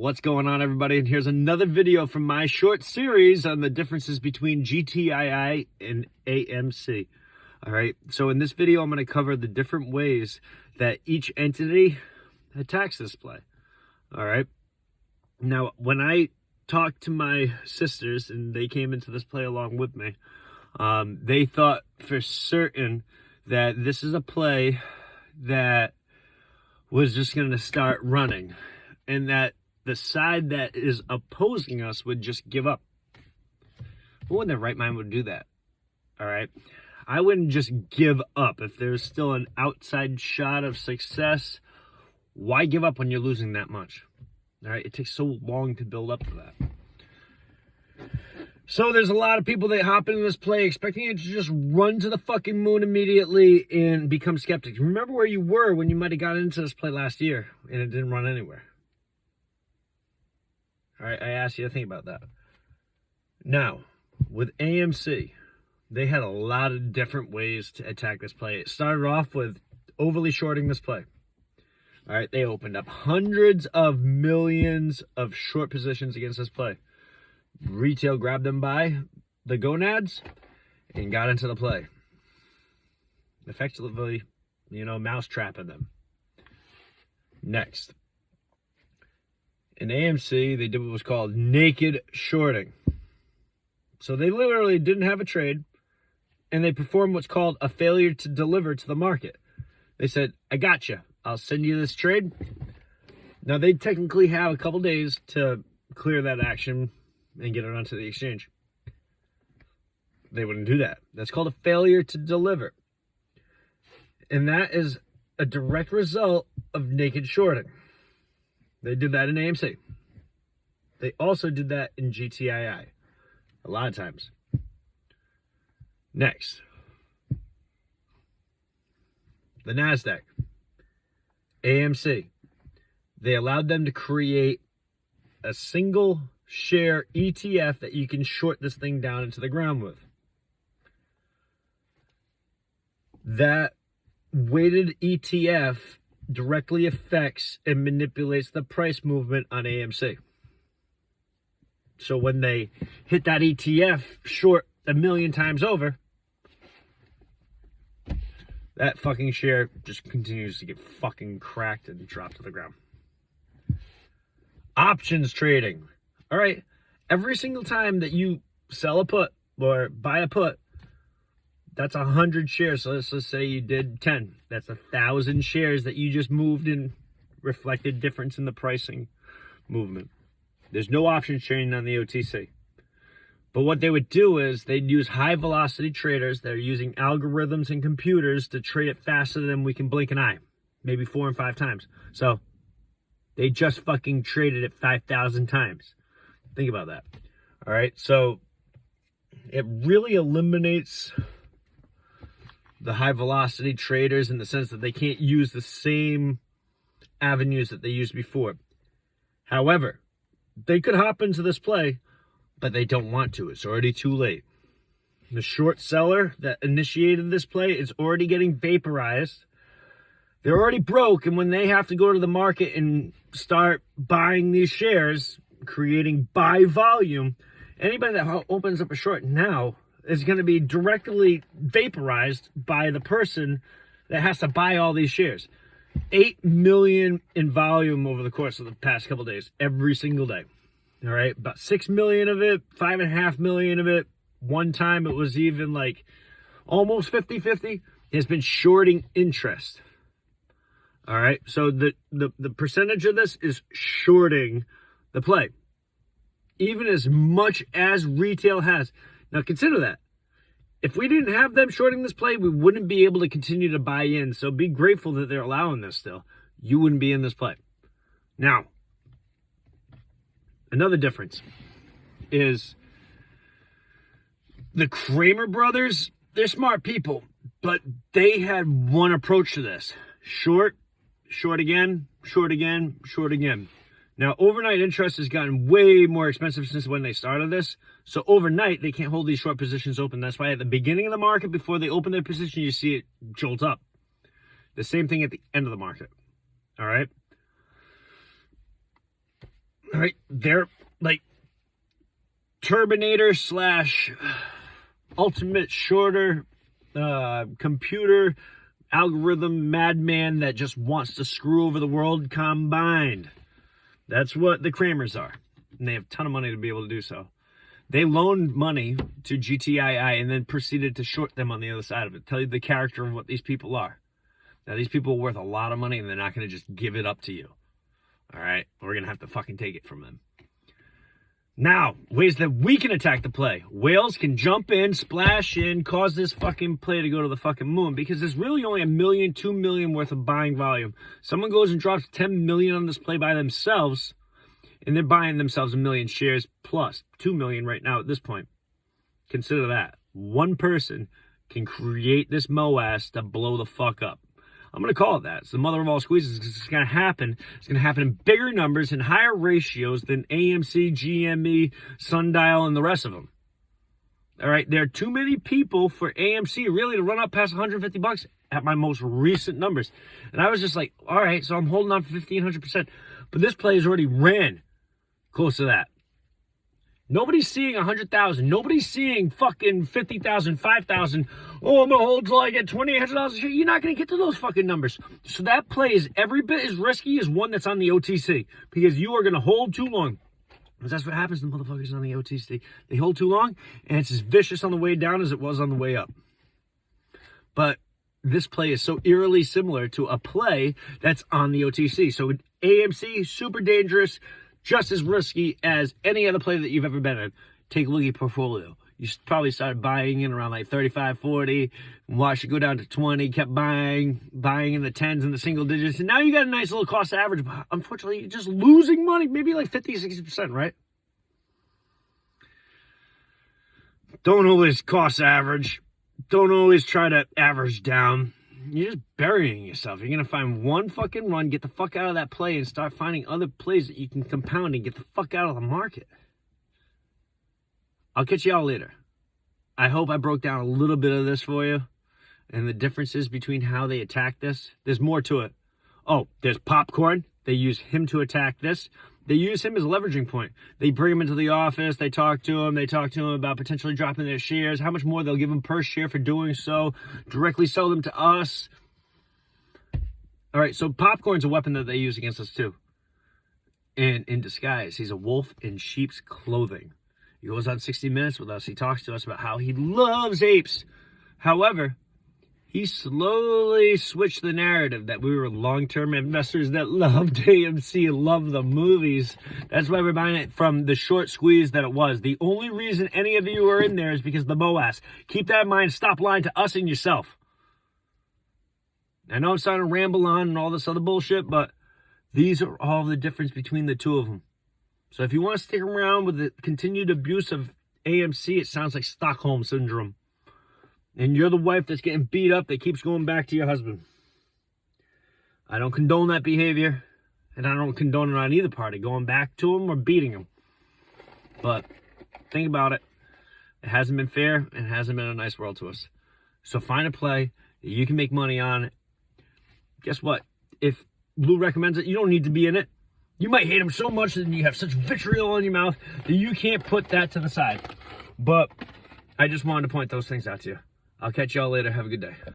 What's going on, everybody? And here's another video from my short series on the differences between GTII and AMC. All right, so in this video, I'm going to cover the different ways that each entity attacks this play. All right, now when I talked to my sisters and they came into this play along with me, they thought for certain that this is a play that was just going to start running and that the side that is opposing us would just give up. Who in their right mind would do that? All right. I wouldn't just give up. If there's still an outside shot of success, why give up when you're losing that much? All right. It takes so long to build up to that. So there's a lot of people that hop into this play expecting it to just run to the fucking moon immediately and become skeptics. Remember where you were when you might have got into this play last year and it didn't run anywhere. All right, I asked you to think about that. Now, with AMC, they had a lot of different ways to attack this play. It started off with overly shorting this play. All right, they opened up hundreds of millions of short positions against this play. Retail grabbed them by the gonads and got into the play. Effectively, mouse trapping them. Next. In AMC, they did what was called naked shorting. So they literally didn't have a trade, and they performed what's called a failure to deliver to the market. They said, I got you. I'll send you this trade. Now, they technically have a couple days to clear that action and get it onto the exchange. They wouldn't do that. That's called a failure to deliver. And that is a direct result of naked shorting. They did that in AMC. They also did that in GTII. A lot of times. Next. The NASDAQ. AMC. They allowed them to create a single share ETF that you can short this thing down into the ground with. That weighted ETF directly affects and manipulates the price movement on AMC. So when they hit that ETF short 1,000,000 times over, that fucking share just continues to get fucking cracked and dropped to the ground. Options trading. All right, every single time that you sell a put or buy a put, that's 100 shares. So let's just say you did 10. That's 1,000 shares that you just moved and reflected difference in the pricing movement. There's no options trading on the OTC. But what they would do is they'd use high velocity traders that are using algorithms and computers to trade it faster than we can blink an eye, maybe 4 and 5 times. So they just fucking traded it 5,000 times. Think about that. All right, so it really eliminates the high velocity traders in the sense that they can't use the same avenues that they used before. However, they could hop into this play, but they don't want to. It's already too late. The short seller that initiated this play is already getting vaporized. They're already broke, and when they have to go to the market and start buying these shares, creating buy volume, anybody that opens up a short now is going to be directly vaporized by the person that has to buy all these shares. 8 million in volume over the course of the past couple of days, every single day. All right, about 6 million of it, 5.5 million of it. One time it was even like almost 50-50. Has been shorting interest. All right, so the percentage of this is shorting the play, even as much as retail has. Now, consider that. If we didn't have them shorting this play, we wouldn't be able to continue to buy in. So be grateful that they're allowing this still. You wouldn't be in this play. Now, another difference is the Kramer brothers. They're smart people, but they had one approach to this. Short, short again, short again, short again. Now, overnight interest has gotten way more expensive since when they started this. So overnight, they can't hold these short positions open. That's why at the beginning of the market, before they open their position, you see it jolt up. The same thing at the end of the market. All right. All right, they're like Terminator slash ultimate shorter computer algorithm madman that just wants to screw over the world combined. That's what the Kramers are. And they have a ton of money to be able to do so. They loaned money to GTII and then proceeded to short them on the other side of it. Tell you the character of what these people are. Now, these people are worth a lot of money, and they're not going to just give it up to you. All right? We're going to have to fucking take it from them. Now, ways that we can attack the play. Whales can jump in, splash in, cause this fucking play to go to the fucking moon, because there's really only $1 million, $2 million worth of buying volume. Someone goes and drops 10 million on this play by themselves, and they're buying themselves 1 million shares plus 2 million right now at this point. Consider that. One person can create this MOAS to blow the fuck up. I'm going to call it that. It's the mother of all squeezes. It's going to happen. It's going to happen in bigger numbers and higher ratios than AMC, GME, Sundial, and the rest of them. All right, there are too many people for AMC really to run up past 150 bucks at my most recent numbers. And I was just like, all right, so I'm holding on for 1,500%. But this play has already ran close to that. Nobody's seeing 100,000. Nobody's seeing fucking 50,000, 5,000. Oh, I'm going to hold till I get $2,800 a share. You're not going to get to those fucking numbers. So that play is every bit as risky as one that's on the OTC, because you are going to hold too long. Because that's what happens to the motherfuckers on the OTC. They hold too long, and it's as vicious on the way down as it was on the way up. But this play is so eerily similar to a play that's on the OTC. So AMC, super dangerous, just as risky as any other play that you've ever been in. Take a look at your portfolio. You probably started buying in around like 35, 40, watched it go down to 20, kept buying in the tens and the single digits, and now you got a nice little cost average, but unfortunately, you're just losing money, maybe like 50, 60%, right? Don't always cost average. Don't always try to average down. You're just burying yourself. You're going to find one fucking run, get the fuck out of that play, and start finding other plays that you can compound and get the fuck out of the market. I'll catch y'all later. I hope I broke down a little bit of this for you and the differences between how they attack this. There's more to it. Oh, there's Popcorn. They use him to attack this. They use him as a leveraging point. They bring him into the office. They talk to him. They talk to him about potentially dropping their shares, how much more they'll give him per share for doing so, directly sell them to us. All right, so Popcorn's a weapon that they use against us too. And in disguise, he's a wolf in sheep's clothing. He goes on 60 Minutes with us. He talks to us about how he loves apes. However, he slowly switched the narrative that we were long-term investors that loved AMC and loved the movies. That's why we're buying it from the short squeeze that it was. The only reason any of you are in there is because of the MOAS. Keep that in mind. Stop lying to us and yourself. I know I'm starting to ramble on and all this other bullshit, but these are all the difference between the two of them. So if you want to stick around with the continued abuse of AMC, it sounds like Stockholm Syndrome. And you're the wife that's getting beat up that keeps going back to your husband. I don't condone that behavior. And I don't condone it on either party, going back to him or beating him. But think about it. It hasn't been fair and hasn't been a nice world to us. So find a play that you can make money on. Guess what? If Lou recommends it, you don't need to be in it. You might hate him so much that you have such vitriol in your mouth that you can't put that to the side. But I just wanted to point those things out to you. I'll catch y'all later. Have a good day.